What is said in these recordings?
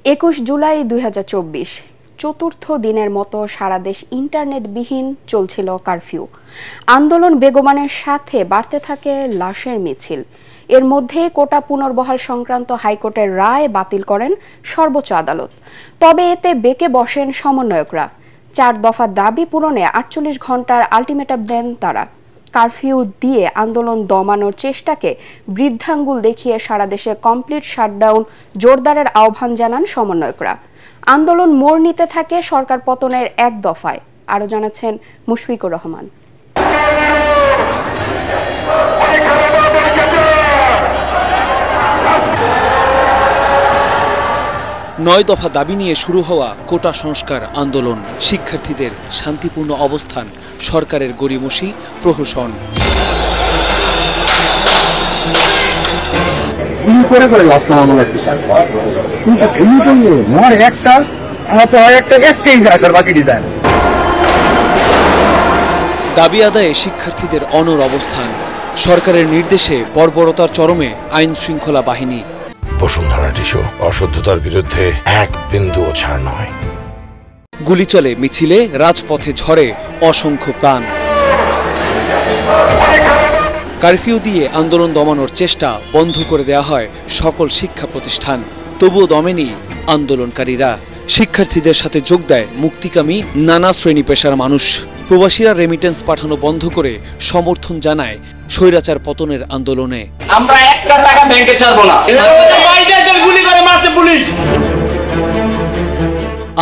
21 জুলাই 2024 চতুর্থ দিনের মতো সারা দেশ ইন্টারনেটবিহীন চলছিল কারফিউ। আন্দোলন বেগবানের সাথে বাড়তে থাকে লাশের মিছিল। এর মধ্যে কোটা পুনর্বহাল সংক্রান্ত হাইকোর্টের রায় বাতিল করেন সর্বোচ্চ আদালত। তবে এতে বেঁকে বসেন সমন্বয়করা। 4 দফা দাবি পূরণে 48 ঘন্টার আলটিমেটাম দেন তারা। কারফিউ দিয়ে আন্দোলন দমানোর চেষ্টাকে বৃদ্ধাঙ্গুল দেখিয়ে সারা দেশে কমপ্লিট শাটডাউন জোরদারের আহ্বান জানান সমন্বয়করা। আন্দোলন মোড় নিতে থাকে সরকার পতনের 1 দফায়। আরও জানাচ্ছেন মুশফিকুর রহমান। 9 দফা দাবি নিয়ে শুরু হওয়া কোটা সংস্কার আন্দোলন, শিক্ষার্থীদের শান্তিপূর্ণ অবস্থান, সরকারের গড়িমসি, প্রহসন। দাবি আদায়ে শিক্ষার্থীদের অনড় অবস্থান, সরকারের নির্দেশে বর্বরতার চরমে আইন শৃঙ্খলা বাহিনী। বসুন্ধরা টিস্যু অশুদ্ধতার বিরুদ্ধে এক বিন্দুও ছাড় নয়। গুলি চলে মিছিলে, রাজপথে ঝরে অসংখ্য প্রাণ। কারফিউ দিয়ে আন্দোলন দমানোর চেষ্টা বন্ধ করে দেয়া হয় সকল শিক্ষা প্রতিষ্ঠান। তবুও দমেনি আন্দোলনকারীরা। শিক্ষার্থীদের সাথে যোগ দেয় মুক্তিকামী নানা শ্রেণী পেশার মানুষ। প্রবাসীরা রেমিটেন্স পাঠানো বন্ধ করে সমর্থন জানায় স্বৈরাচার পতনের আন্দোলনে। আমরা 1 টাকা ব্যাংকে ছাড়বো না। গুলি করে মারছে পুলিশ।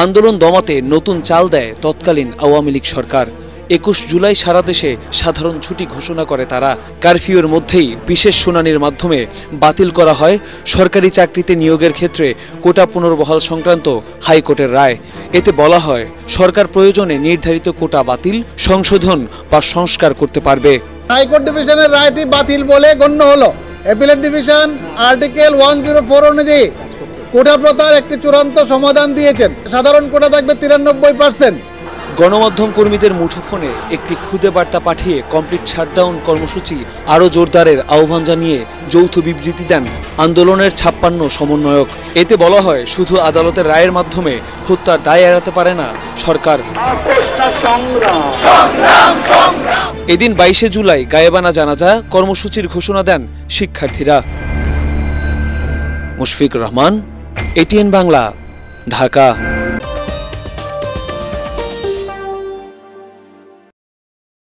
আন্দোলন দমাতে নতুন চাল দেয় তৎকালীন আওয়ামী লীগ সরকার। 21 জুলাই সারা দেশে সাধারণ ছুটি ঘোষণা করে তারা। কারফিউর মধ্যেই বিশেষ শুনানির মাধ্যমে বাতিল করা হয় সরকারি চাকরিতে নিয়োগের ক্ষেত্রে কোটা পুনর্বহাল সংক্রান্ত হাইকোর্টের রায়। এতে বলা হয় সরকার প্রয়োজনে নির্ধারিত কোটা বাতিল, সংশোধন বা সংস্কার করতে পারবে। হাইকোর্ট ডিভিশনের রায়টি বাতিল বলে গণ্য হলো। অ্যাপিলেট ডিভিশন আর্টিকেল 104 অনুযায়ী কোটা প্রথার একটি চূড়ান্ত সমাধান দিয়েছেন। সাধারণ কোটা থাকবে 93%। গণমাধ্যম কর্মীদের মুঠোফোনে একটি খুদে বার্তা পাঠিয়ে কমপ্লিট শাটডাউন কর্মসূচি আরও জোরদারের আহ্বান জানিয়ে যৌথ বিবৃতি দেন আন্দোলনের 56 সমন্বয়ক। এতে বলা হয় শুধু আদালতের রায়ের মাধ্যমে হত্যার দায় এড়াতে পারে না সরকার। এদিন 22 জুলাই গায়েবানা জানাজা কর্মসূচির ঘোষণা দেন শিক্ষার্থীরা। মুশফিকুর রহমান, ATN বাংলা, ঢাকা।